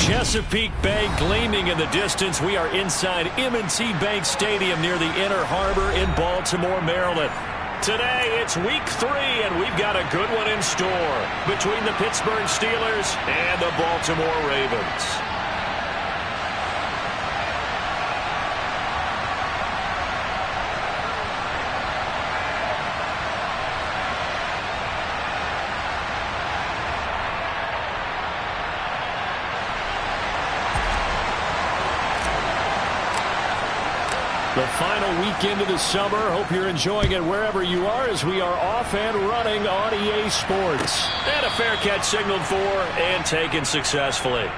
Chesapeake Bay gleaming in the distance. We are inside M&T Bank Stadium near the Inner Harbor in Baltimore, Maryland. Today, it's week 3, and we've got a good one in store between the Pittsburgh Steelers and the Baltimore Ravens. The final weekend of the summer. Hope you're enjoying it wherever you are as we are off and running on EA Sports. And a fair catch signaled for and taken successfully.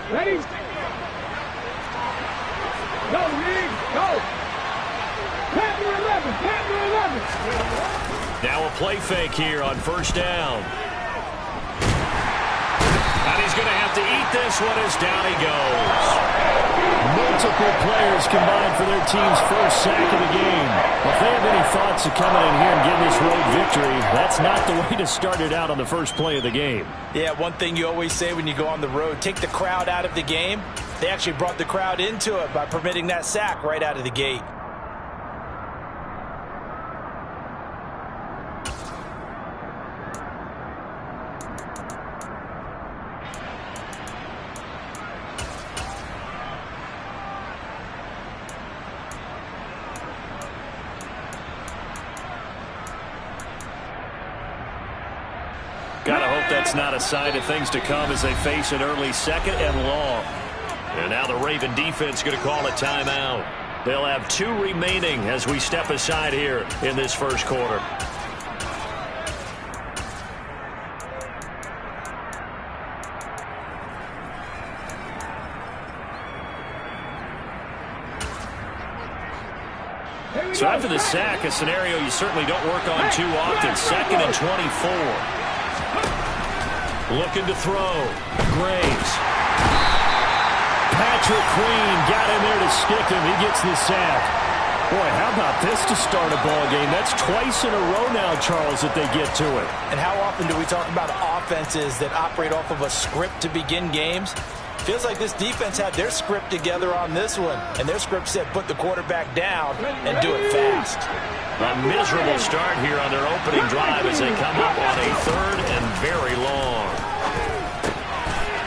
Ready? Go, Reed, go! Pattern 11, pattern 11! Now a play fake here on first down. And he's going to have to eat this one as down he goes. Multiple players combined for their team's first sack of the game. If they have any thoughts of coming in here and getting this road victory, that's not the way to start it out on the first play of the game. Yeah, one thing you always say when you go on the road, take the crowd out of the game. They actually brought the crowd into it by permitting that sack right out of the gate. Gotta hope that's not a sign of things to come as they face an early second and long. And now the Raven defense going to call a timeout. They'll have 2 remaining as we step aside here in this first quarter. So after the sack, a scenario you certainly don't work on too often. 2nd and 24. Looking to throw. Graves. Patrick Queen got in there to stick him. He gets the sack. Boy, how about this to start a ball game? That's twice in a row now, Charles, that they get to it. And how often do we talk about offenses that operate off of a script to begin games? Feels like this defense had their script together on this one. And their script said put the quarterback down and do it fast. A miserable start here on their opening drive as they come up on a 3rd and very long.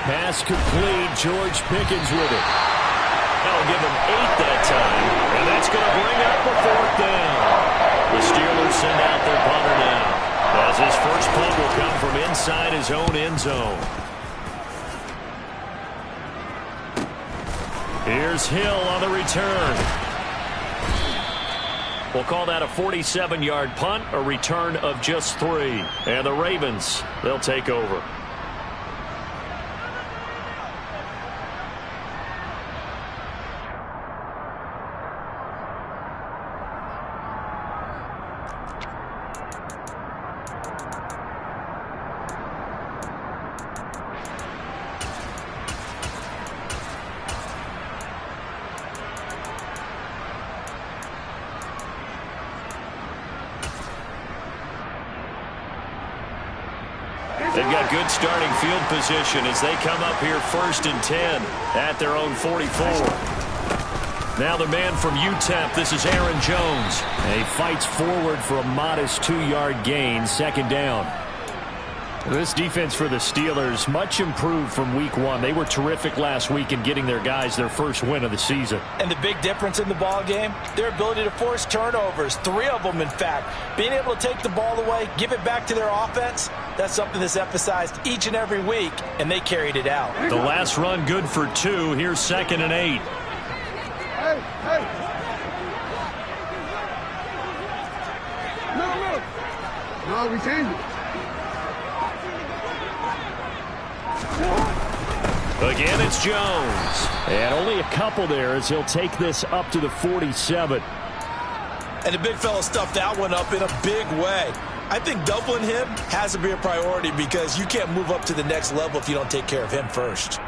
Pass complete. George Pickens with it. That'll give him 8 that time. And that's going to bring up a 4th down. The Steelers send out their punter now, as his first punt will come from inside his own end zone. Here's Hill on the return. We'll call that a 47-yard punt, a return of just 3. And the Ravens, they'll take over. They've got good starting field position as they come up here 1st and 10 at their own 44. Now the man from UTEP, this is Aaron Jones. And he fights forward for a modest 2-yard gain, 2nd down. This defense for the Steelers, much improved from week 1. They were terrific last week in getting their guys their first win of the season. And the big difference in the ball game, their ability to force turnovers, 3 of them in fact. Being able to take the ball away, give it back to their offense, that's something that's emphasized each and every week, and they carried it out. The last run good for 2. Here's 2nd and 8. Hey, hey. No, we changed it. Again, it's Jones. And only a couple there as he'll take this up to the 47. And the big fella stuffed that one up in a big way. I think doubling him has to be a priority because you can't move up to the next level if you don't take care of him first.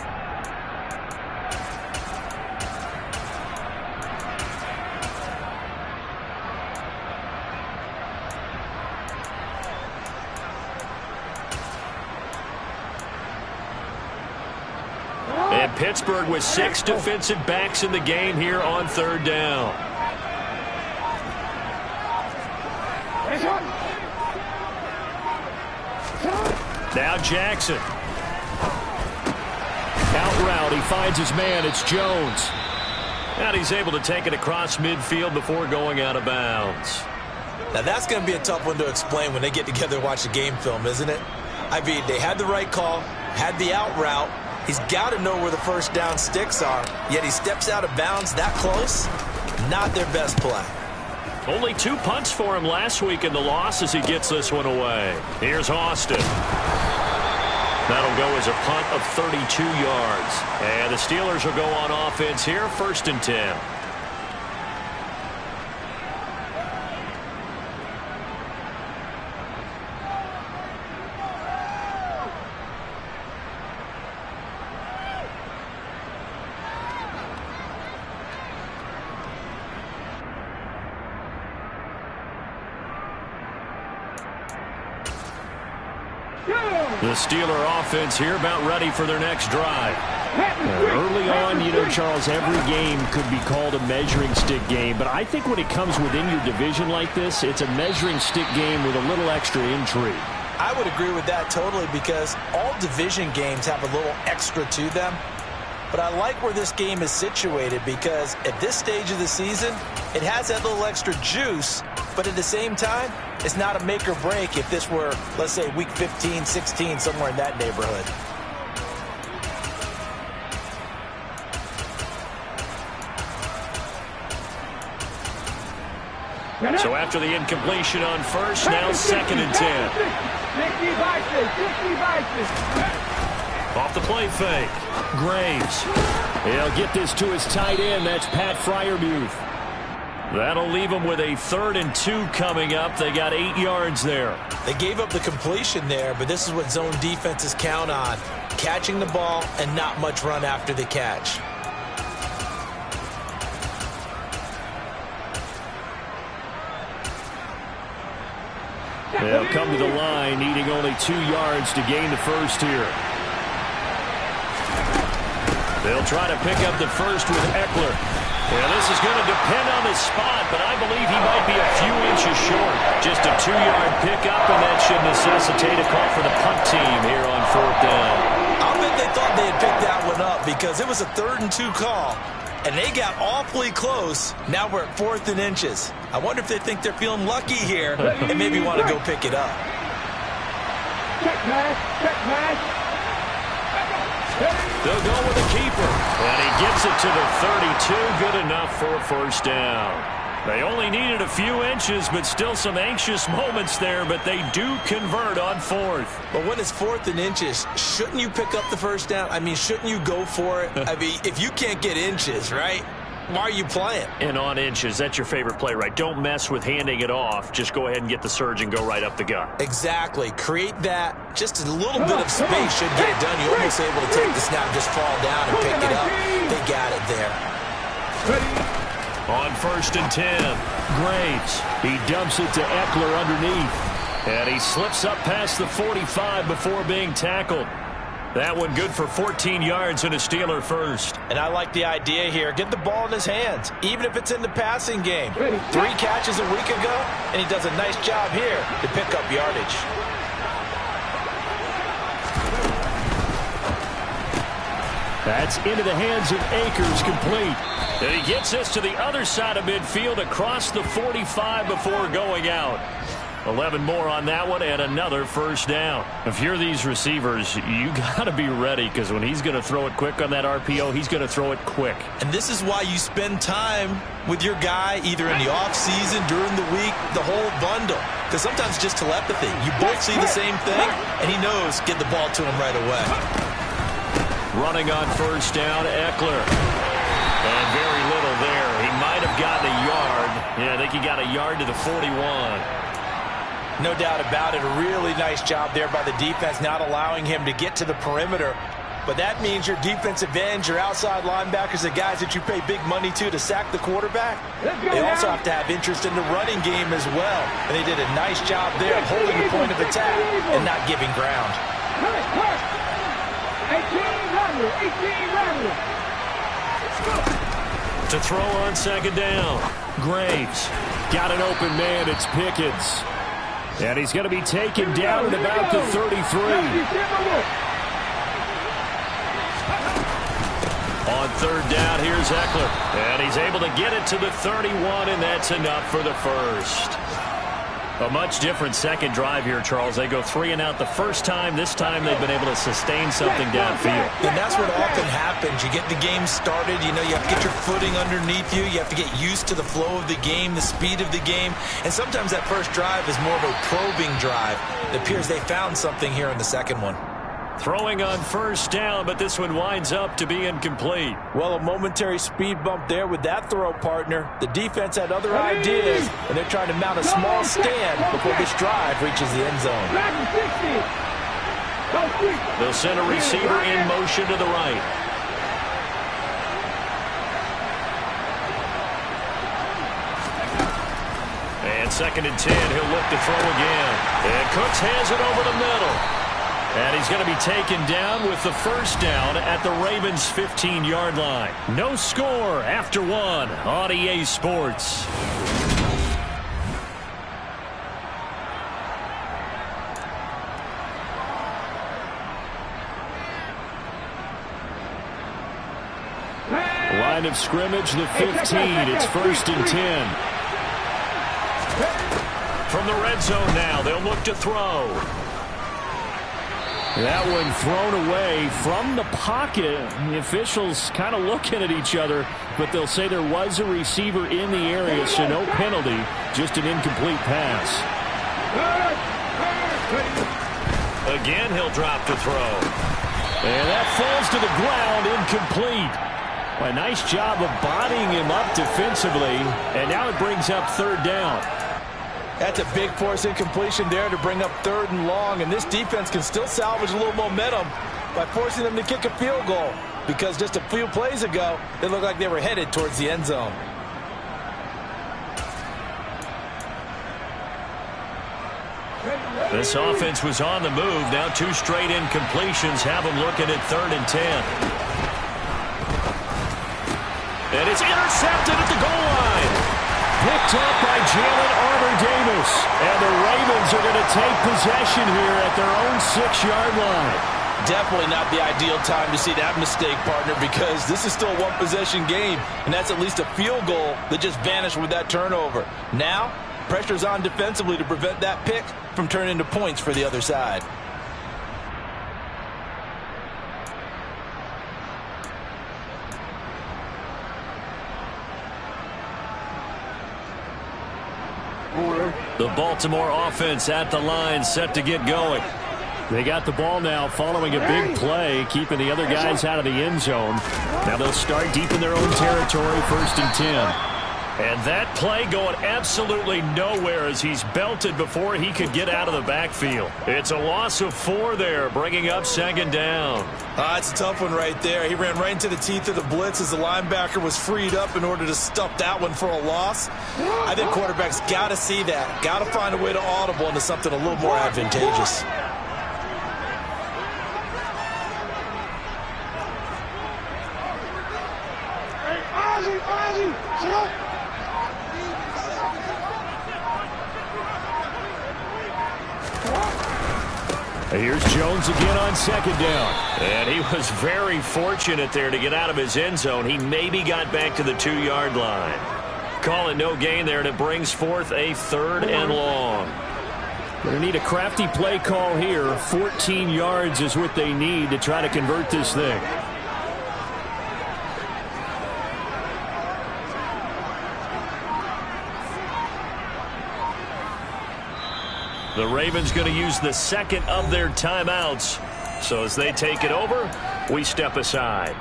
And Pittsburgh with 6 defensive backs in the game here on 3rd down. Now Jackson. Out route, he finds his man. It's Jones. And he's able to take it across midfield before going out of bounds. Now that's going to be a tough one to explain when they get together and watch the game film, isn't it? I mean, they had the right call, had the out route. He's got to know where the first down sticks are, yet he steps out of bounds that close. Not their best play. Only 2 punts for him last week in the loss as he gets this one away. Here's Austin. That'll go as a punt of 32 yards. And the Steelers will go on offense here, 1st and 10. The Steeler offense here about ready for their next drive. Early on, you know, Charles, every game could be called a measuring stick game. But I think when it comes within your division like this, it's a measuring stick game with a little extra intrigue. I would agree with that totally because all division games have a little extra to them. But I like where this game is situated because at this stage of the season, it has that little extra juice, but at the same time, it's not a make or break if this were, let's say, week 15, 16, somewhere in that neighborhood. So after the incompletion on first, now 2nd and 10. Off the play fake. Graves. He'll get this to his tight end. That's Pat Freiermuth. That'll leave them with a 3rd and 2 coming up. They got 8 yards there. They gave up the completion there, but this is what zone defenses count on. Catching the ball and not much run after the catch. They'll come to the line, needing only 2 yards to gain the first here. They'll try to pick up the first with Eckler. Well, this is going to depend on the spot, but I believe he might be a few inches short. Just a 2-yard pickup, and that should necessitate a call for the punt team here on 4th down. I'll bet they thought they had picked that one up because it was a 3rd and 2 call, and they got awfully close. Now we're at 4th and inches. I wonder if they think they're feeling lucky here and maybe want to go pick it up. Check pass, check pass. They'll go with the keeper. And he gets it to the 32. Good enough for a 1st down. They only needed a few inches, but still some anxious moments there, but they do convert on 4th. But when it's 4th and inches, shouldn't you pick up the 1st down? I mean, shouldn't you go for it? I mean, if you can't get inches, right? Why are you playing? And on inches, that's your favorite play, right? Don't mess with handing it off. Just go ahead and get the surge and go right up the gut. Exactly. Create that. Just a little bit of space should get it done. You're almost able to take the snap, just fall down and pick it up. They got it there. On 1st and 10, Graves. He dumps it to Eckler underneath. And he slips up past the 45 before being tackled. That one good for 14 yards and a Steeler first. And I like the idea here. Get the ball in his hands, even if it's in the passing game. 3 catches a week ago, and he does a nice job here to pick up yardage. That's into the hands of Akers, complete. And he gets this to the other side of midfield across the 45 before going out. 11 more on that one and another 1st down. If you're these receivers, you got to be ready because when he's going to throw it quick on that RPO, he's going to throw it quick. And this is why you spend time with your guy either in the offseason, during the week, the whole bundle. Because sometimes just telepathy. You both see the same thing, and he knows get the ball to him right away. Running on 1st down, Eckler. And very little there. He might have gotten a yard. Yeah, I think he got a yard to the 41. No doubt about it. A really nice job there by the defense, not allowing him to get to the perimeter. But that means your defensive ends, your outside linebackers, the guys that you pay big money to sack the quarterback, they also have to have interest in the running game as well. And they did a nice job there of holding the point of attack and not giving ground. 18 To throw on second down. Graves got an open man. It's Pickens. And he's going to be taken down at about the 33. On third down, here's Eckler. And he's able to get it to the 31, and that's enough for the first. A much different second drive here, Charles. They go 3 and out the first time. This time they've been able to sustain something downfield. And that's what often happens. You get the game started. You know, you have to get your footing underneath you. You have to get used to the flow of the game, the speed of the game. And sometimes that first drive is more of a probing drive. It appears they found something here in the second one. Throwing on first down, but this one winds up to be incomplete. Well, a momentary speed bump there with that throw, partner. The defense had other ideas, and they're trying to mount a small stand before this drive reaches the end zone. They'll send a receiver in motion to the right. And 2nd and 10, he'll look to throw again. And Cooks has it over the middle. And he's going to be taken down with the first down at the Ravens' 15-yard line. No score after 1 on EA Sports. Line of scrimmage, the 15. It's 1st and 10. From the red zone now, they'll look to throw. That one thrown away from the pocket. The officials kind of looking at each other, but they'll say there was a receiver in the area, so no penalty, just an incomplete pass. Again, he'll drop to throw. And that falls to the ground, incomplete. A nice job of bodying him up defensively, and now it brings up 3rd down. That's a big force incompletion there to bring up 3rd and long, and this defense can still salvage a little momentum by forcing them to kick a field goal, because just a few plays ago, it looked like they were headed towards the end zone. This offense was on the move. Now 2 straight incompletions have them looking at 3rd and 10. And it's intercepted at the goal line. Picked up by Jalen Armour-Davis. And the Ravens are going to take possession here at their own 6-yard line. Definitely not the ideal time to see that mistake, partner, because this is still a one-possession game, and that's at least a field goal that just vanished with that turnover. Now, pressure's on defensively to prevent that pick from turning into points for the other side. The Baltimore offense at the line, set to get going. They got the ball now following a big play, keeping the other guys out of the end zone. Now they'll start deep in their own territory, 1st and 10. And that play going absolutely nowhere as he's belted before he could get out of the backfield. It's a loss of 4 there, bringing up 2nd down. It's a tough one right there. He ran right into the teeth of the blitz as the linebacker was freed up in order to stuff that one for a loss. I think quarterbacks got to see that. Got to find a way to audible into something a little more advantageous. Here's Jones again on 2nd down. And he was very fortunate there to get out of his end zone. He maybe got back to the 2-yard line. Call it no gain there, and it brings forth a 3rd and long. Going to need a crafty play call here. 14 yards is what they need to try to convert this thing. The Ravens going to use the 2nd of their timeouts. So as they take it over, we step aside.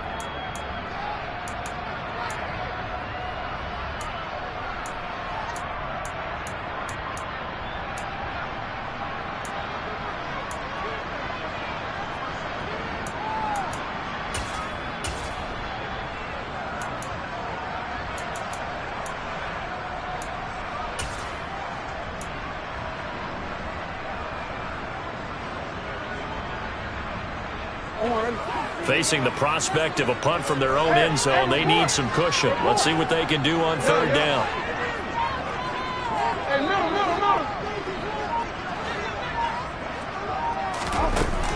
Facing the prospect of a punt from their own end zone, they need some cushion. Let's see what they can do on third down.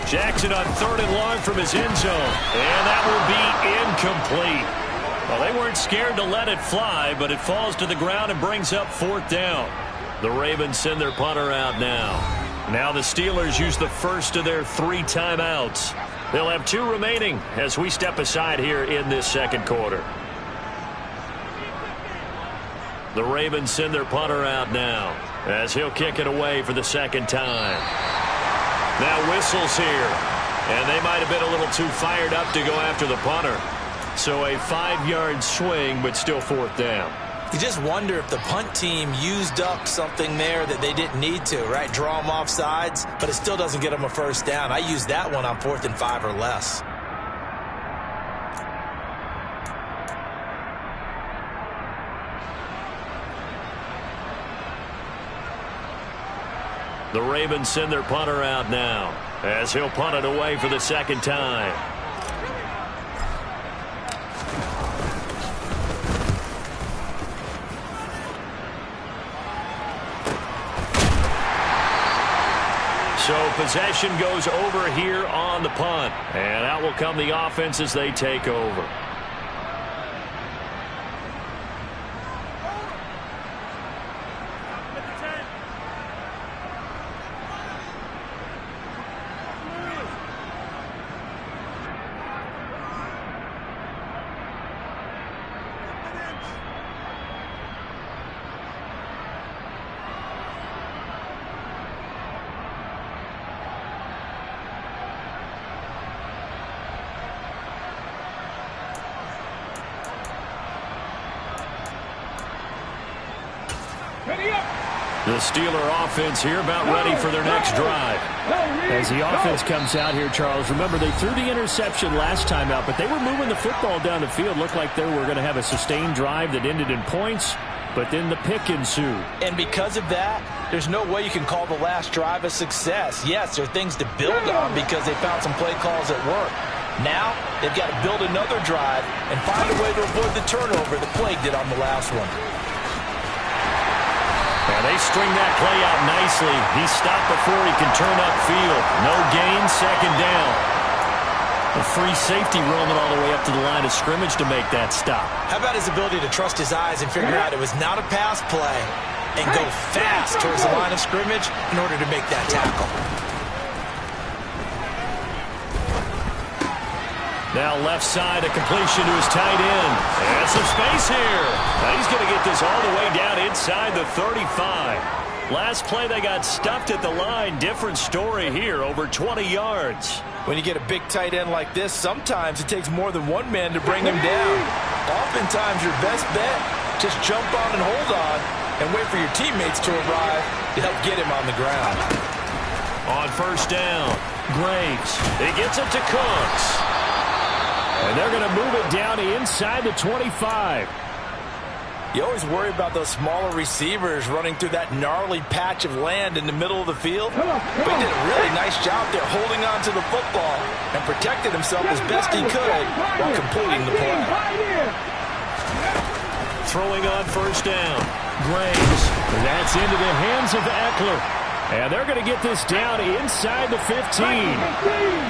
Jackson on third and long from his end zone. And that will be incomplete. Well, they weren't scared to let it fly, but it falls to the ground and brings up fourth down. The Ravens send their punter out now. Now the Steelers use the first of their 3 timeouts. They'll have 2 remaining as we step aside here in this second quarter. The Ravens send their punter out now as he'll kick it away for the second time. Now whistles here, and they might have been a little too fired up to go after the punter. So a 5-yard swing, but still fourth down. You just wonder if the punt team used up something there that they didn't need to, right? Draw them off sides, but it still doesn't get them a first down. I used that one on 4th and 5 or less. The Ravens send their punter out now as he'll punt it away for the second time. So possession goes over here on the punt. And out will come the offense as they take over. The Steeler offense here about ready for their next drive. As the offense comes out here, Charles, remember they threw the interception last time out, but they were moving the football down the field. Looked like they were going to have a sustained drive that ended in points, but then the pick ensued. And because of that, there's no way you can call the last drive a success. Yes, there are things to build on because they found some play calls that work. Now, they've got to build another drive and find a way to avoid the turnover that plagued it on the last one. And they string that play out nicely. He's stopped before he can turn upfield. No gain, second down. A free safety roaming all the way up to the line of scrimmage to make that stop. How about his ability to trust his eyes and figure out it was not a pass play and go fast towards the line of scrimmage in order to make that tackle. Now left side, a completion to his tight end. And some space here. Now he's going to get this all the way down inside the 35. Last play they got stuffed at the line. Different story here, over 20 yards. When you get a big tight end like this, sometimes it takes more than one man to bring him down. Oftentimes your best bet, just jump on and hold on and wait for your teammates to arrive to help get him on the ground. On first down, Graves. He gets it to Cooks. And they're going to move it down inside the 25. You always worry about those smaller receivers running through that gnarly patch of land in the middle of the field. But he did a really nice job there holding on to the football and protected himself as best he could while completing the play. Throwing on first down, Graves. That's into the hands of Eckler. And they're going to get this down inside the 15.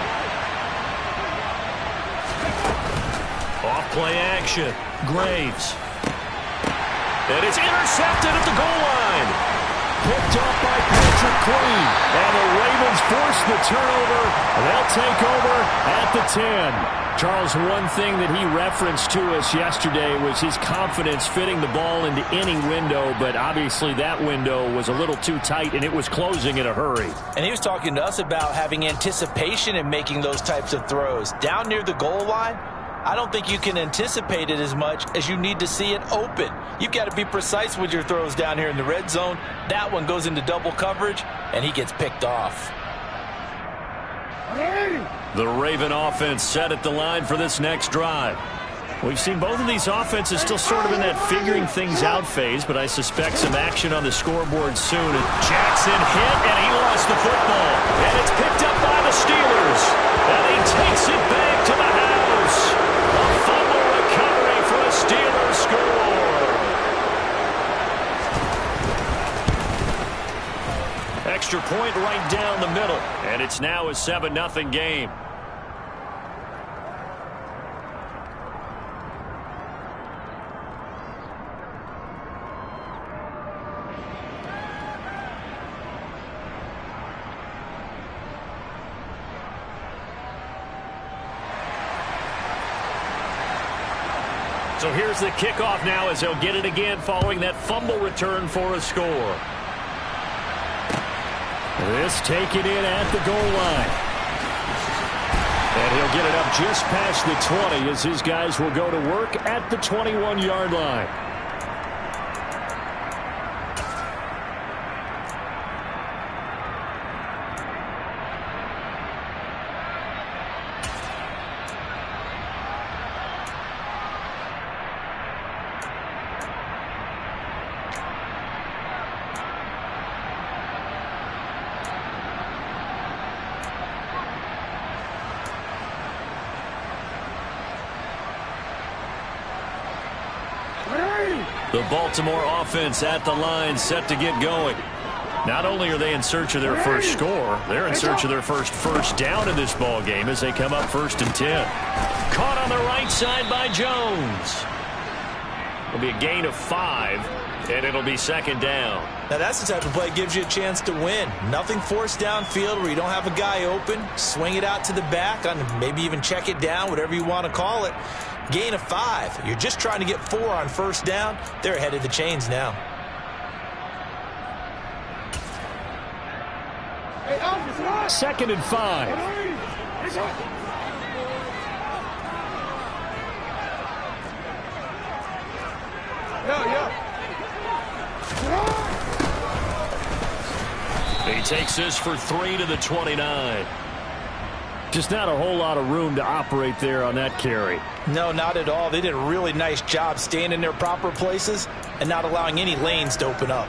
Off-play action. Graves. And it's intercepted at the goal line. Picked up by Patrick Queen. And the Ravens force the turnover. They'll take over at the 10. Charles, one thing that he referenced to us yesterday was his confidence fitting the ball into any window, but obviously that window was a little too tight, and it was closing in a hurry. And he was talking to us about having anticipation in making those types of throws. Down near the goal line, I don't think you can anticipate it as much as you need to see it open. You've got to be precise with your throws down here in the red zone. That one goes into double coverage, and he gets picked off. The Raven offense set at the line for this next drive. We've seen both of these offenses still sort of in that figuring things out phase, but I suspect some action on the scoreboard soon. And Jackson hit, and he lost the football. And it's picked up by the Steelers. And he takes it back to the house. point right down the middle. And it's now a 7-0 game. So here's the kickoff now as they'll get it again following that fumble return for a score. This taken in at the goal line. And he'll get it up just past the 20 as his guys will go to work at the 21-yard line. The Baltimore offense at the line set to get going. Not only are they in search of their first score, they're in search of their first down in this ball game as they come up 1st and 10. Caught on the right side by Jones. It'll be a gain of 5, and it'll be 2nd down. Now that's the type of play that gives you a chance to win. Nothing forced downfield where you don't have a guy open. Swing it out to the back, on maybe even check it down, whatever you want to call it. Gain of 5. You're just trying to get 4 on 1st down. They're ahead of the chains now. Second and 5. He takes this for 3 to the 29. Just not a whole lot of room to operate there on that carry. No, not at all. They did a really nice job staying in their proper places and not allowing any lanes to open up.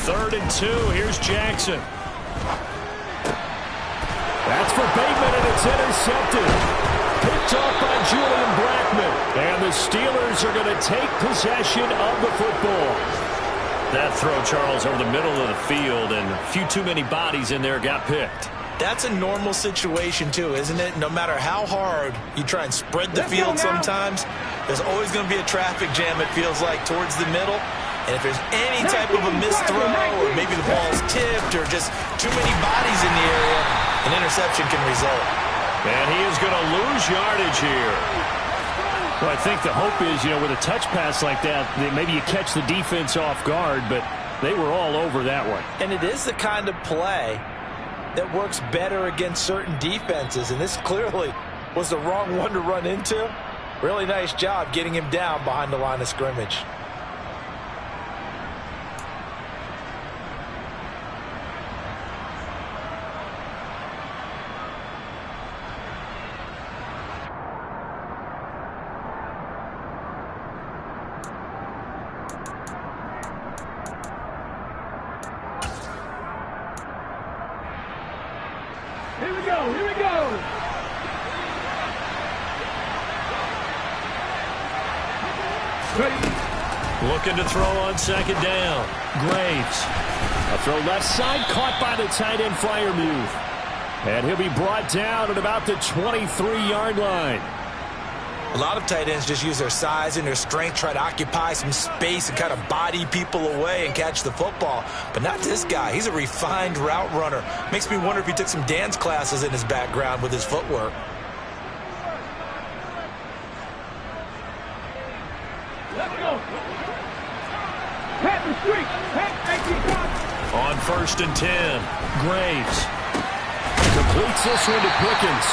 Third and 2. Here's Jackson. That's for Bateman, and it's intercepted. Picked off by Julian Blackman. And the Steelers are going to take possession of the football. That throw, Charles, over the middle of the field, and a few too many bodies in there got picked. That's a normal situation, too, isn't it? No matter how hard you try and spread the field sometimes, there's always going to be a traffic jam, it feels like, towards the middle. And if there's any type of a missed throw, or maybe the ball's tipped, or just too many bodies in the area, an interception can result. And he is going to lose yardage here. Well, I think the hope is, with a touch pass like that, maybe you catch the defense off guard, but they were all over that one. And it is the kind of play that works better against certain defenses, and this clearly was the wrong one to run into. Really nice job getting him down behind the line of scrimmage. Here we go. Looking to throw on 2nd down. Graves. A throw left side, caught by the tight end Freiermuth. And he'll be brought down at about the 23-yard line. A lot of tight ends just use their size and their strength, try to occupy some space and kind of body people away and catch the football. But not this guy. He's a refined route runner. Makes me wonder if he took some dance classes in his background with his footwork. Let's go. Pat the street. On 1st and 10. Graves. Completes this one to Pickens.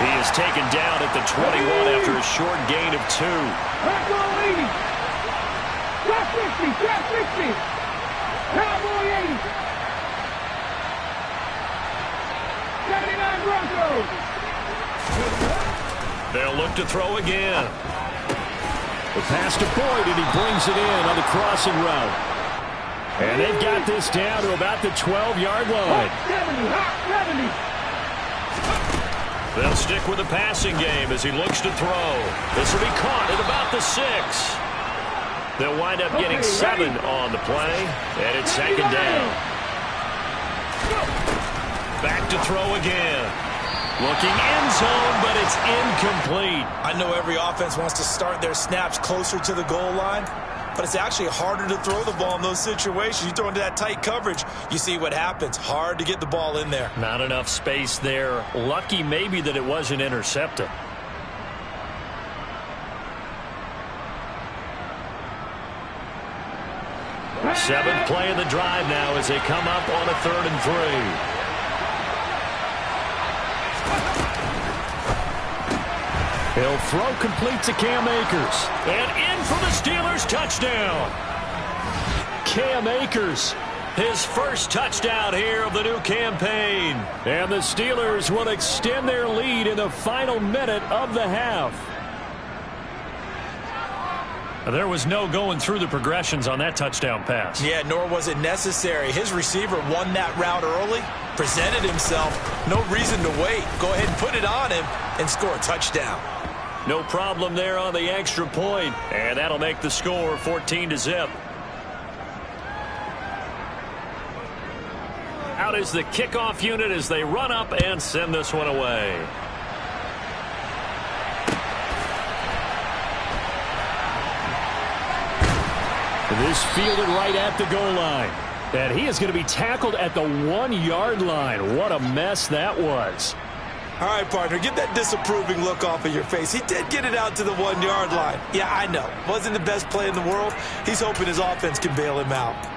He is taken down at the 21 after a short gain of 2. Cowboy 80. Drop 60. Cowboy 80. 79 Broncos. They'll back to throw again. The pass to Boyd, and he brings it in on the crossing route. And they've got this down to about the 12-yard line. Hot 70. They'll stick with the passing game as he looks to throw. This will be caught at about the 6. They'll wind up getting 7 on the play, and it's second down. Back to throw again. Looking end zone, but it's incomplete. I know every offense wants to start their snaps closer to the goal line, but it's actually harder to throw the ball in those situations. You throw into that tight coverage, you see what happens. Hard to get the ball in there. Not enough space there. Lucky maybe that it wasn't intercepted. Seventh play of the drive now as they come up on a 3rd and 3. He'll throw complete to Cam Akers. And in for the Steelers touchdown. Cam Akers, his first touchdown here of the new campaign. And the Steelers will extend their lead in the final minute of the half. There was no going through the progressions on that touchdown pass. Yeah, nor was it necessary. His receiver won that route early, presented himself. No reason to wait. Go ahead and put it on him and score a touchdown. No problem there on the extra point, and that'll make the score 14-0. Out is the kickoff unit as they run up and send this one away. This fielded right at the goal line. And he is going to be tackled at the 1-yard line. What a mess that was. All right, partner, get that disapproving look off of your face. He did get it out to the 1-yard line. Yeah, I know. Wasn't the best play in the world. He's hoping his offense can bail him out.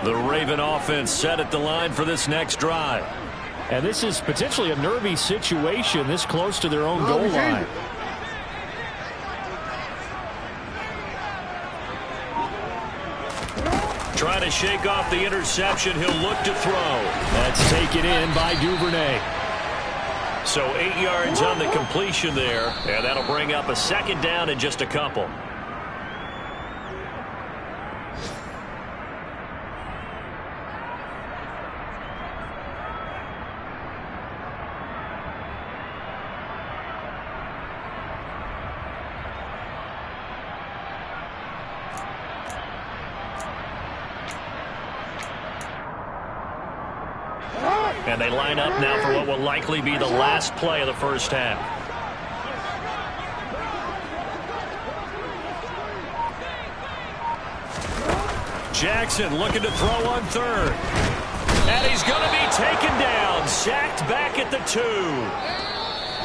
The Raven offense set at the line for this next drive. And this is potentially a nervy situation this close to their own goal line. Trying to shake off the interception. He'll look to throw. That's taken in by Duvernay. So 8 yards on the completion there, and that'll bring up a second down in just a couple. And they line up now for what will likely be the last play of the first half. Jackson looking to throw on 3rd. And he's going to be taken down, sacked back at the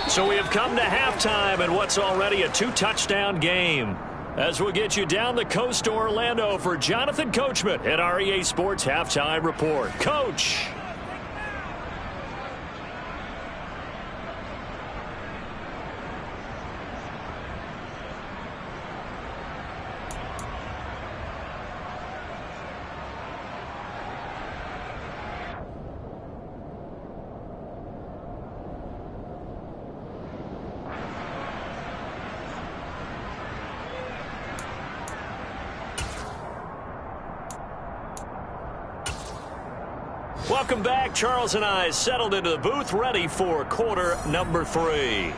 2. So we have come to halftime in what's already a 2-touchdown game. As we'll get you down the coast to Orlando for Jonathan Coachman at our EA Sports Halftime Report. Coach. Welcome back. Charles and I settled into the booth, ready for quarter number 3.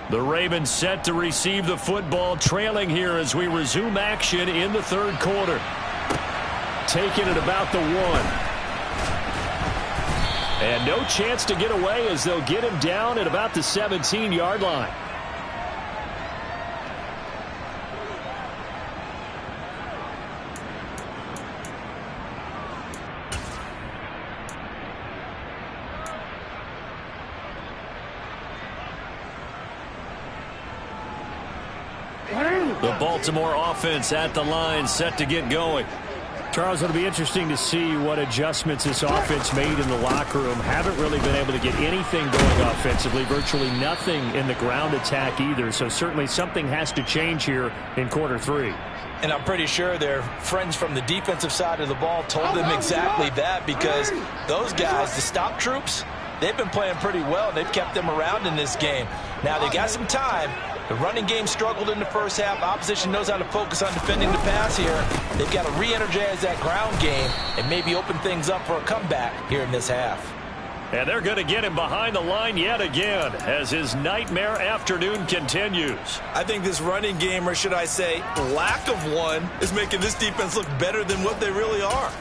The Ravens set to receive the football, trailing here as we resume action in the 3rd quarter. Taken at about the 1. And no chance to get away as they'll get him down at about the 17-yard line. The Baltimore offense at the line, set to get going. Charles, it'll be interesting to see what adjustments this offense made in the locker room. Haven't really been able to get anything going offensively, virtually nothing in the ground attack either. So certainly something has to change here in quarter 3. And I'm pretty sure their friends from the defensive side of the ball told them exactly that, because those guys, the stop troops, they've been playing pretty well. They've kept them around in this game. Now they got some time. The running game struggled in the first half. Opposition knows how to focus on defending the pass here. They've got to re-energize that ground game and maybe open things up for a comeback here in this half. And they're going to get him behind the line yet again as his nightmare afternoon continues. I think this running game, or should I say lack of one, is making this defense look better than what they really are.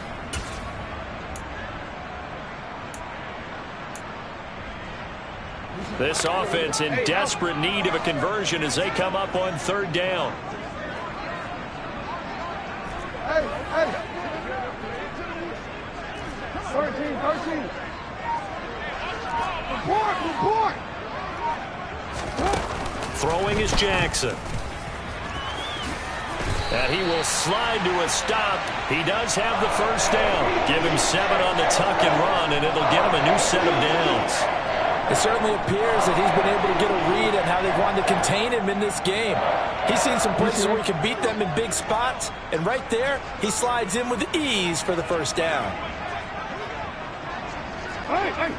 This offense in desperate need of a conversion as they come up on 3rd down. Hey, hey. 13. Report. Throwing is Jackson. And he will slide to a stop. He does have the first down. Give him 7 on the tuck and run, and it'll get him a new set of downs. It certainly appears that he's been able to get a read on how they've wanted to contain him in this game. He's seen some places where he can beat them in big spots, and right there, he slides in with ease for the first down. Hey.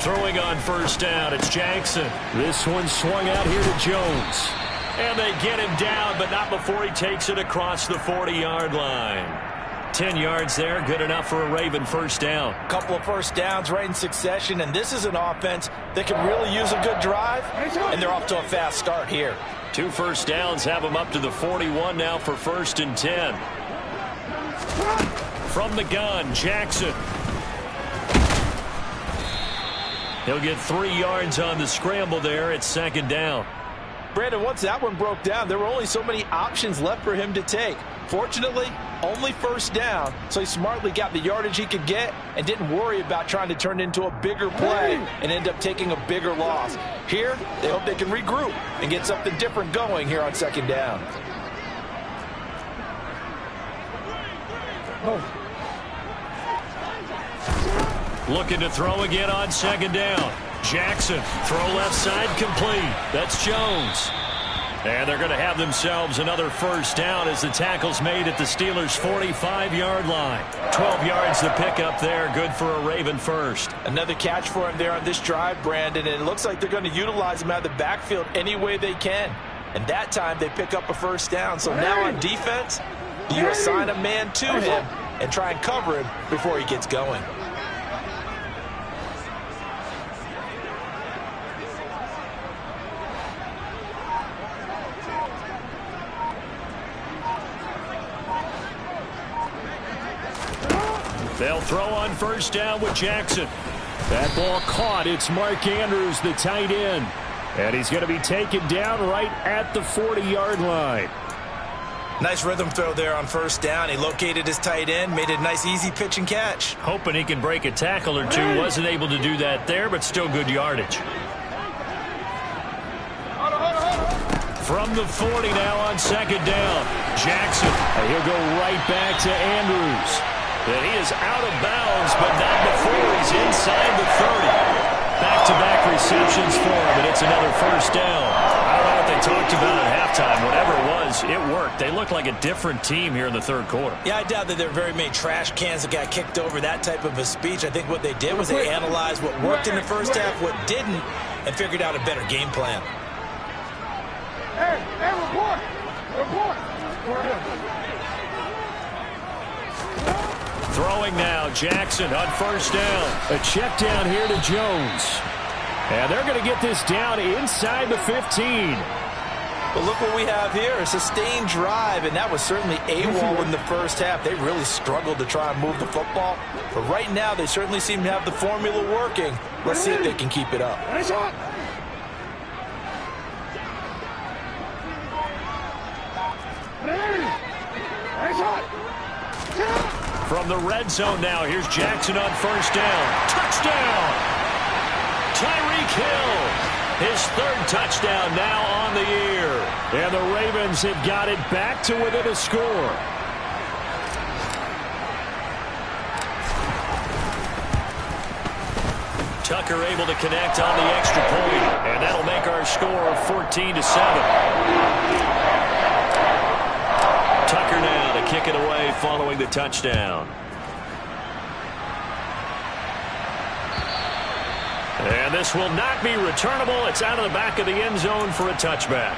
Throwing on first down, it's Jackson. This one swung out here to Jones. And they get him down, but not before he takes it across the 40-yard line. 10 yards there, good enough for a Raven first down. Couple of first downs right in succession, and this is an offense that can really use a good drive, and they're off to a fast start here. 2 first downs have him up to the 41 now for 1st and 10. From the gun, Jackson. He'll get 3 yards on the scramble there. It's 2nd down. Brandon, once that one broke down, there were only so many options left for him to take. Fortunately, only first down, so he smartly got the yardage he could get and didn't worry about trying to turn it into a bigger play and end up taking a bigger loss. Here, they hope they can regroup and get something different going here on 2nd down. Looking to throw again on 2nd down. Jackson, throw left side, complete. That's Jones. And they're going to have themselves another first down as the tackle's made at the Steelers' 45-yard line. 12 yards to pick up there, good for a Raven first. Another catch for him there on this drive, Brandon, and it looks like they're going to utilize him out of the backfield any way they can. And that time they pick up a first down. So now on defense, you assign a man to him and try and cover him before he gets going. They'll throw on first down with Jackson. That ball caught. It's Mark Andrews, the tight end. And he's going to be taken down right at the 40-yard line. Nice rhythm throw there on first down. He located his tight end, made a nice easy pitch and catch. Hoping he can break a tackle or two. Wasn't able to do that there, but still good yardage. From the 40 now on 2nd down. Jackson. And he'll go right back to Andrews. And he is out of bounds, but not before he's inside the 30. Back-to-back receptions for him, and it's another first down. I don't know what they talked about at halftime. Whatever it was, it worked. They look like a different team here in the 3rd quarter. Yeah, I doubt that there are very many trash cans that got kicked over, that type of a speech. I think what they did was they analyzed what worked in the first half, what didn't, and figured out a better game plan. Hey, report. Throwing now, Jackson on first down. A check down here to Jones. And they're going to get this down inside the 15. But look what we have here, a sustained drive, and that was certainly AWOL in the first half. They really struggled to try and move the football. But right now, they certainly seem to have the formula working. Let's see if they can keep it up. From the red zone now, here's Jackson on first down. Touchdown! Tyreek Hill, his third touchdown now on the year. And the Ravens have got it back to within a score. Tucker able to connect on the extra point, and that'll make our score 14-7. Tucker now to kick it away following the touchdown. And this will not be returnable. It's out of the back of the end zone for a touchback.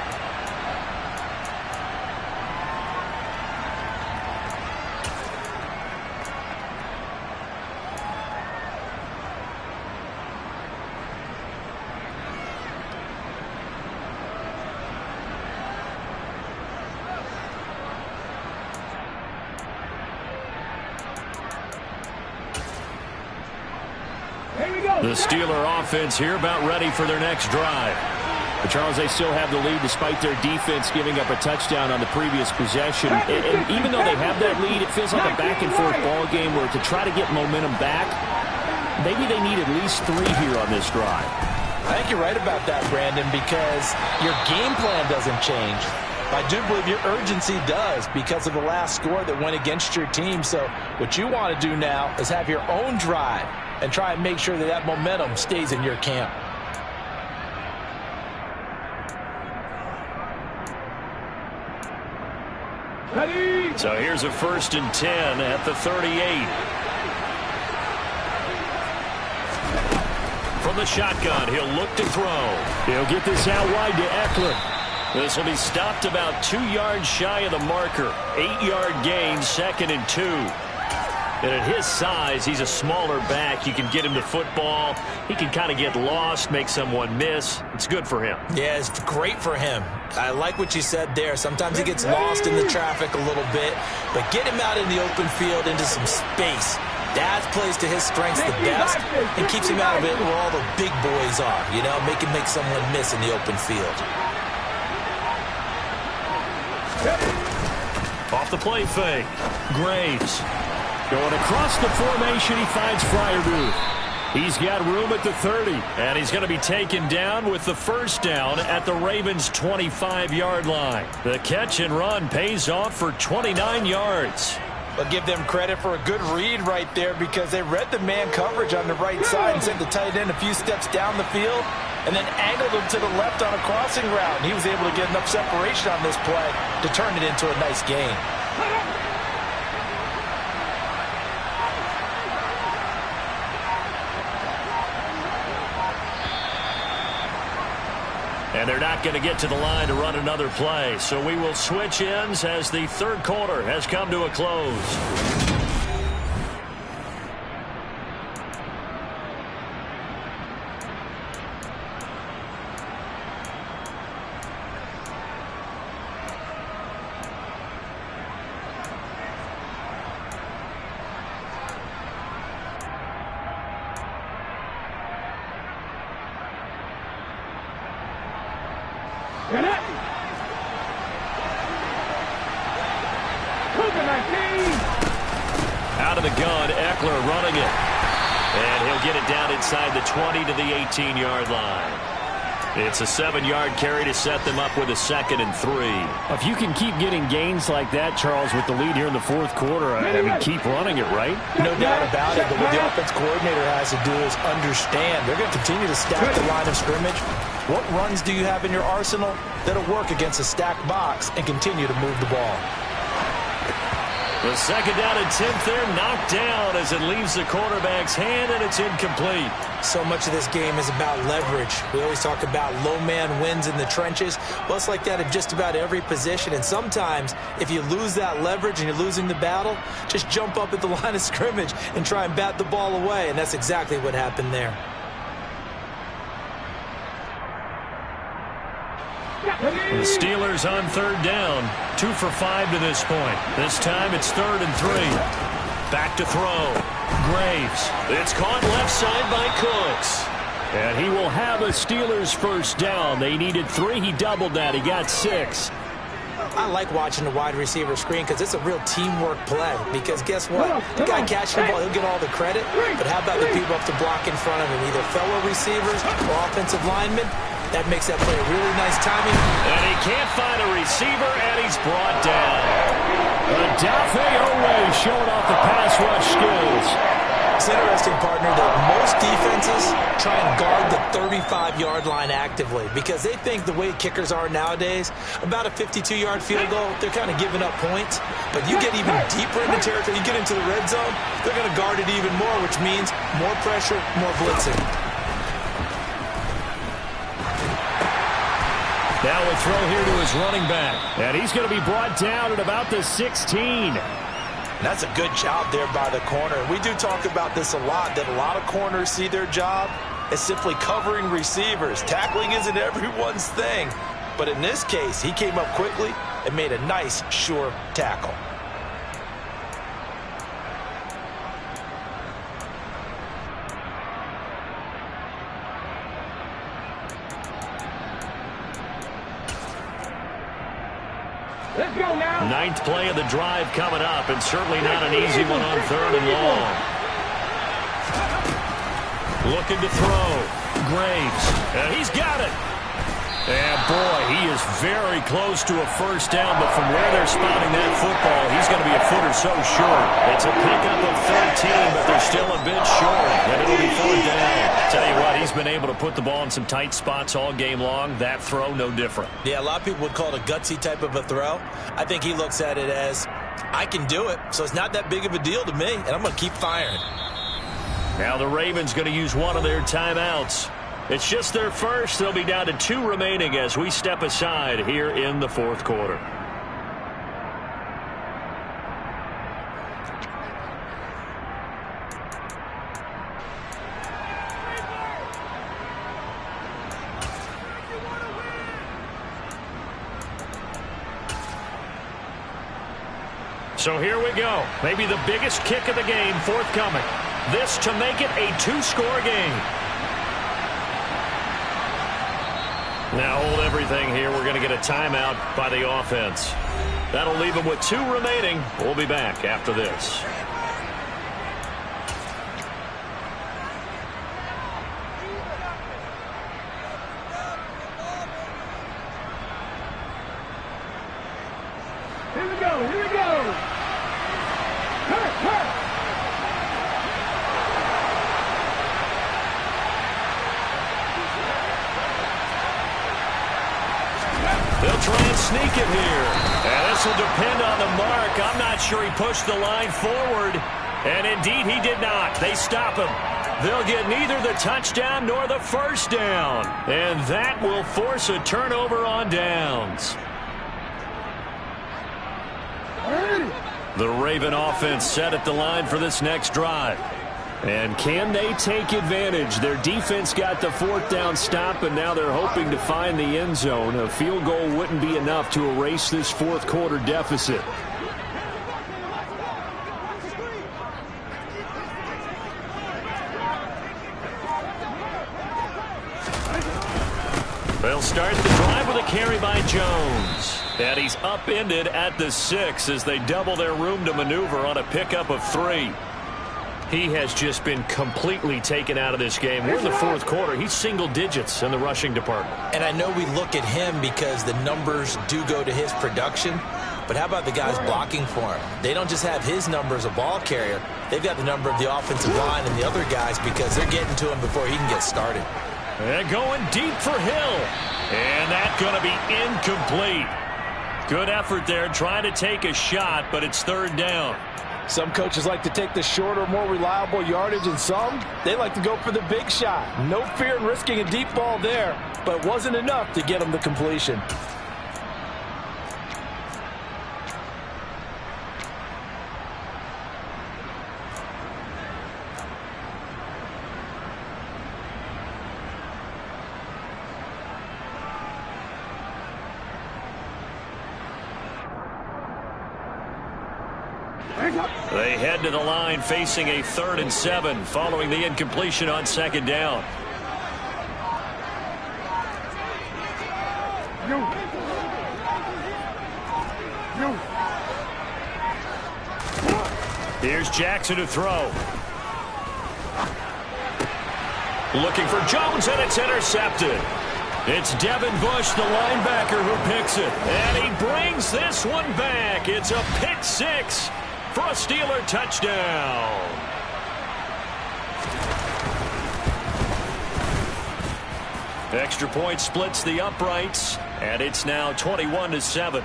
The Steeler offense here about ready for their next drive. But Charles, they still have the lead despite their defense giving up a touchdown on the previous possession. And even though they have that lead, it feels like a back-and-forth ball game where to try to get momentum back, maybe they need at least 3 here on this drive. I think you're right about that, Brandon, because your game plan doesn't change. I do believe your urgency does because of the last score that went against your team. So what you want to do now is have your own drive and try and make sure that that momentum stays in your camp. Ready? So here's a 1st and 10 at the 38. From the shotgun, he'll look to throw. He'll get this out wide to Eckler. This will be stopped about 2 yards shy of the marker. 8-yard gain, 2nd and 2. And at his size, he's a smaller back. You can get him the football. He can kind of get lost, make someone miss. It's good for him. Yeah, it's great for him. I like what you said there. Sometimes he gets lost in the traffic a little bit, but get him out in the open field into some space. That plays to his strengths the best and keeps him out of it where all the big boys are. You know, make someone miss in the open field. Off the play fake. Graves. Going across the formation, he finds Freiermuth. He's got room at the 30. And he's going to be taken down with the first down at the Ravens' 25-yard line. The catch and run pays off for 29 yards. I'll give them credit for a good read right there because they read the man coverage on the right side and sent the tight end a few steps down the field and then angled him to the left on a crossing route. And he was able to get enough separation on this play to turn it into a nice gain. And they're not going to get to the line to run another play. So we will switch ends as the third quarter has come to a close. Out of the gun, Eckler running it. And he'll get it down inside the 20 to the 18-yard line. It's a 7-yard carry to set them up with a 2nd and 3. If you can keep getting gains like that, Charles, with the lead here in the fourth quarter, I mean, keep running it, right? No doubt about it, but what the offense coordinator has to do is understand. They're going to continue to stack the line of scrimmage. What runs do you have in your arsenal that'll work against a stacked box and continue to move the ball? The 2nd down and 10th there, knocked down as it leaves the quarterback's hand, and it's incomplete. So much of this game is about leverage. We always talk about low man wins in the trenches. Well, it's like that at just about every position. And sometimes, if you lose that leverage and you're losing the battle, just jump up at the line of scrimmage and try and bat the ball away. And that's exactly what happened there. The Steelers on 3rd down, 2 for 5 to this point. This time it's 3rd and 3. Back to throw. Graves. It's caught left side by Cooks. And he will have a Steelers first down. They needed 3. He doubled that. He got 6. I like watching the wide receiver screen because it's a real teamwork play. Because guess what? The guy catching the ball, he'll get all the credit. But how about the people up to block in front of him, either fellow receivers or offensive linemen? That makes that play a really nice timing. And he can't find a receiver, and he's brought down. Adafe Owe showing off the pass rush skills. It's interesting, partner, that most defenses try and guard the 35-yard line actively because they think the way kickers are nowadays, about a 52-yard field goal, they're kind of giving up points. But you get even deeper in the territory, you get into the red zone, they're going to guard it even more, which means more pressure, more blitzing. Now a throw here to his running back. And he's going to be brought down at about the 16. That's a good job there by the corner. We do talk about this a lot, that a lot of corners see their job as simply covering receivers. Tackling isn't everyone's thing. But in this case, he came up quickly and made a nice, sure tackle. Let's go now. Ninth play of the drive coming up, and certainly not an easy one on 3rd and long. Looking to throw. Graves. And he's got it. And boy, he is very close to a first down, but from where they're spotting that football, he's going to be a foot or so short. It's a pickup of 13, but they're still a bit short, and it'll be 4th down. Tell you what, he's been able to put the ball in some tight spots all game long. That throw, no different. Yeah, a lot of people would call it a gutsy type of a throw. I think he looks at it as, I can do it, so it's not that big of a deal to me, and I'm going to keep firing. Now the Ravens going to use one of their timeouts. It's just their first. They'll be down to 2 remaining as we step aside here in the 4th quarter. So here we go. Maybe the biggest kick of the game forthcoming. This to make it a 2-score game. Now hold everything here. We're going to get a timeout by the offense. That'll leave them with 2 remaining. We'll be back after this. Here we go. Here we go. Hurt. They'll try and sneak it here. And this will depend on the mark. I'm not sure he pushed the line forward. And indeed he did not. They stop him. They'll get neither the touchdown nor the first down. And that will force a turnover on downs. The Raven offense set at the line for this next drive. And can they take advantage? Their defense got the 4th down stop, and now they're hoping to find the end zone. A field goal wouldn't be enough to erase this 4th quarter deficit. They'll start the drive with a carry by Jones. And he's upended at the 6 as they double their room to maneuver on a pickup of 3. He has just been completely taken out of this game. We're in the 4th quarter. He's single digits in the rushing department. And I know we look at him because the numbers do go to his production. But how about the guys blocking for him? They don't just have his number as a ball carrier. They've got the number of the offensive line and the other guys because they're getting to him before he can get started. And going deep for Hill. And that's going to be incomplete. Good effort there trying to take a shot, but it's 3rd down. Some coaches like to take the shorter, more reliable yardage, and some, they like to go for the big shot. No fear in risking a deep ball there, but it wasn't enough to get them the completion. They head to the line facing a 3rd and 7 following the incompletion on 2nd down. Here's Jackson to throw. Looking for Jones, and it's intercepted. It's Devin Bush, the linebacker, who picks it. And he brings this one back. It's a pick six for a Steeler touchdown. Extra point splits the uprights, and it's now 21-7.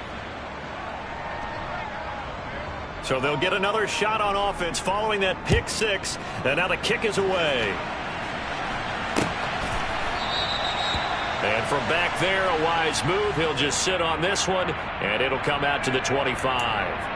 So they'll get another shot on offense following that pick six, and now the kick is away. And from back there, a wise move. He'll just sit on this one, and it'll come out to the 25.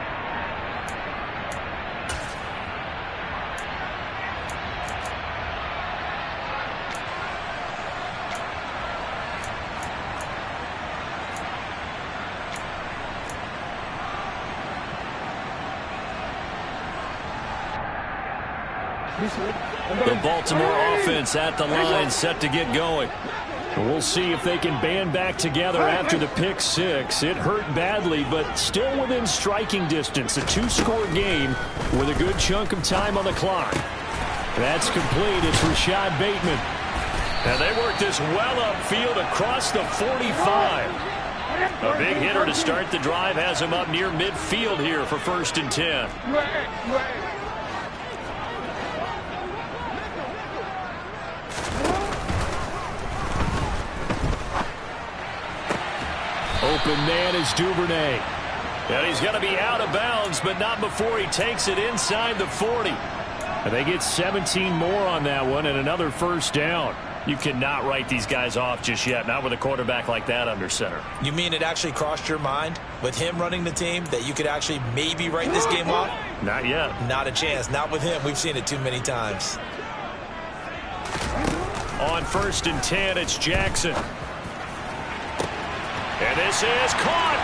The Baltimore offense at the line, set to get going. We'll see if they can band back together after the pick six. It hurt badly, but still within striking distance. A two-score game with a good chunk of time on the clock. That's complete. It's Rashad Bateman. And they work this well upfield across the 45. A big hitter to start the drive has him up near midfield here for 1st and 10. Open man is Duvernay. And he's going to be out of bounds, but not before he takes it inside the 40. And they get 17 more on that one and another 1st down. You cannot write these guys off just yet, not with a quarterback like that under center. You mean it actually crossed your mind with him running the team that you could actually maybe write this game off? Not yet. Not a chance. Not with him. We've seen it too many times. On 1st and 10, it's Jackson. And this is caught.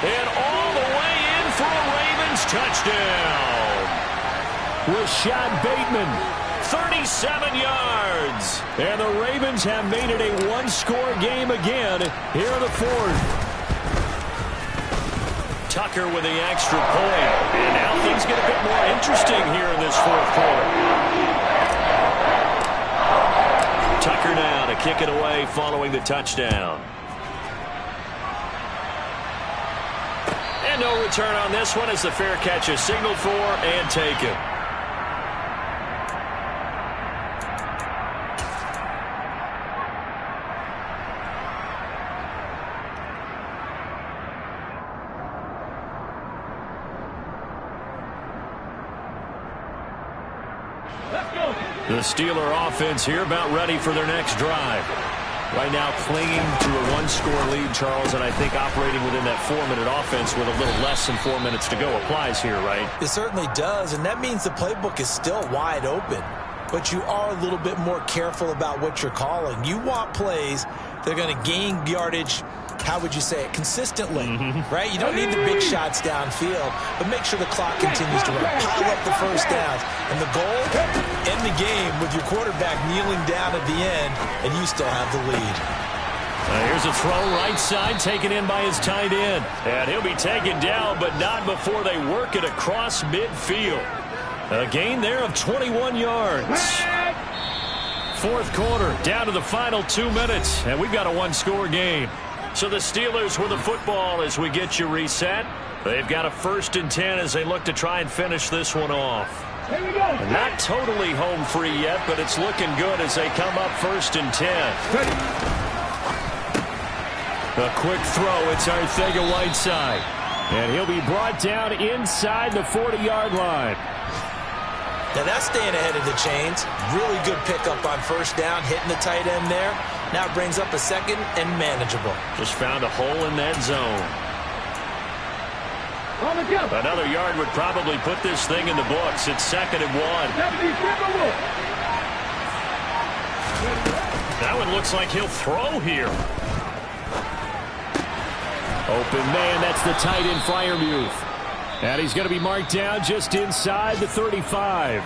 And all the way in for a Ravens touchdown. Rashad Bateman, 37 yards. And the Ravens have made it a one-score game again here in the 4th. Tucker with the extra point. And now things get a bit more interesting here in this 4th quarter. Tucker now to kick it away following the touchdown. And no return on this one as the fair catch is signaled for and taken. The Steeler offense here about ready for their next drive. Right now clinging to a one-score lead, Charles, and I think operating within that 4-minute offense with a little less than 4 minutes to go applies here, right? It certainly does, and that means the playbook is still wide open. But you are a little bit more careful about what you're calling. You want plays that are going to gain yardage, how would you say it, consistently, right? You don't need the big shots downfield, but make sure the clock continues to run. Pile up the 1st downs. And the goal, end the game with your quarterback kneeling down at the end, and you still have the lead. Here's a throw right side taken in by his tight end. And he'll be taken down, but not before they work it across midfield. A gain there of 21 yards. 4th quarter, down to the final 2 minutes, and we've got a one-score game. So the Steelers with the football as we get you reset. They've got a 1st and 10 as they look to try and finish this one off. Not totally home free yet, but it's looking good as they come up 1st and 10. A quick throw. It's Arcega-Whiteside. And he'll be brought down inside the 40-yard line. Now that's staying ahead of the chains. Really good pickup on 1st down, hitting the tight end there. Now it brings up a 2nd and manageable. Just found a hole in that zone. Another yard would probably put this thing in the books. It's 2nd and 1. That one looks like he'll throw here. Open man, that's the tight end Freiermuth. And he's going to be marked down just inside the 35.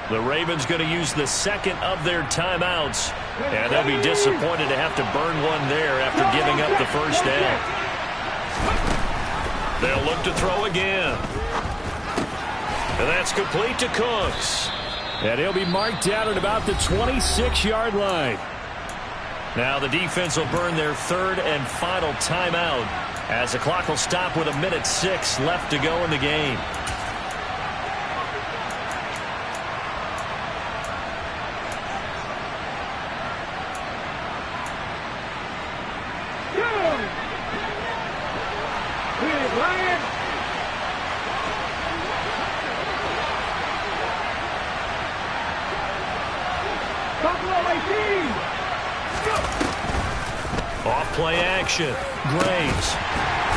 The Ravens going to use the 2nd of their timeouts. And they'll be disappointed to have to burn one there after giving up the 1st down. They'll look to throw again. And that's complete to Cooks. And he'll be marked down at about the 26-yard line. Now the defense will burn their third and final timeout as the clock will stop with 1:06 left to go in the game. Off-play action. Graves.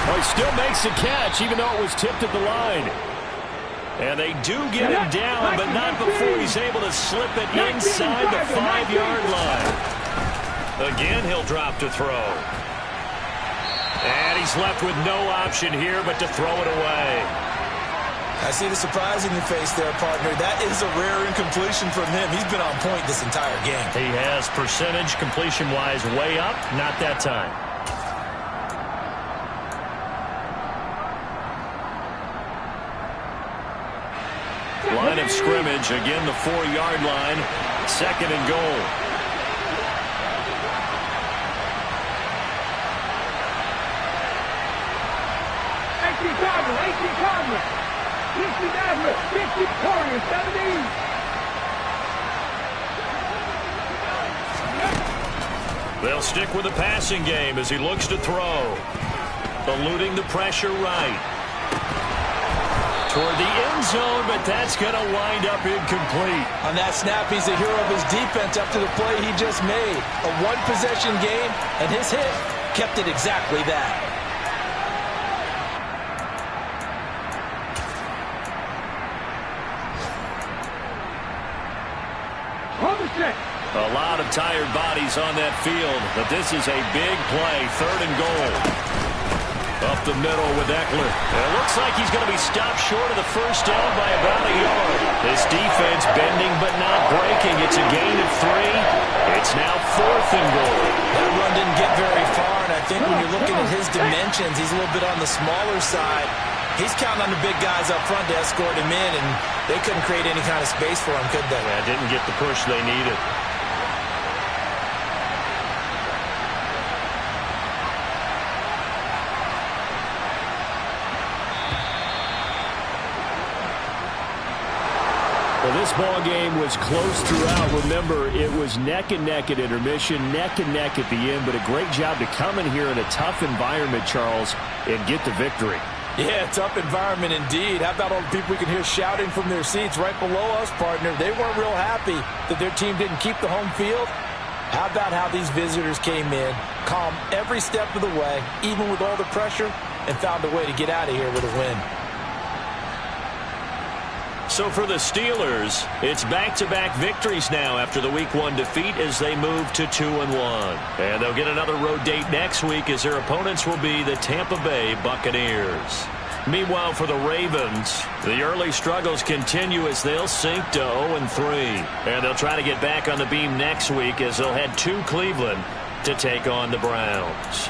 Oh, he still makes the catch, even though it was tipped at the line. And they do get him down, but not before he's able to slip it inside the 5-yard line. Again, he'll drop to throw. And he's left with no option here but to throw it away. I see the surprise in your face there, partner. That is a rare incompletion from him. He's been on point this entire game. He has percentage completion-wise way up, not that time. Line of scrimmage, again the 4-yard line, 2nd and goal. They'll stick with the passing game as he looks to throw. Eluding the pressure right. Toward the end zone, but that's going to wind up incomplete. On that snap, he's a hero of his defense after the play he just made. A one-possession game, and his hit kept it exactly that. A lot of tired bodies on that field, but this is a big play, 3rd and goal. Up the middle with Eckler. And it looks like he's going to be stopped short of the first down by about a yard. This defense bending but not breaking. It's a gain of 3. It's now 4th and goal. That run didn't get very far, and I think when you're looking at his dimensions, he's a little bit on the smaller side. He's counting on the big guys up front to escort him in, and they couldn't create any kind of space for him, could they? Yeah, didn't get the push they needed. Well, this ball game was close throughout. Remember, it was neck and neck at intermission, neck and neck at the end, but a great job to come in here in a tough environment, Charles, and get the victory. Yeah, tough environment indeed. How about all the people we can hear shouting from their seats right below us, partner? They weren't real happy that their team didn't keep the home field. How about how these visitors came in, calm every step of the way, even with all the pressure, and found a way to get out of here with a win. So for the Steelers, it's back-to-back victories now after the Week 1 defeat as they move to 2-1. And they'll get another road date next week as their opponents will be the Tampa Bay Buccaneers. Meanwhile, for the Ravens, the early struggles continue as they'll sink to 0-3. And they'll try to get back on the beam next week as they'll head to Cleveland to take on the Browns.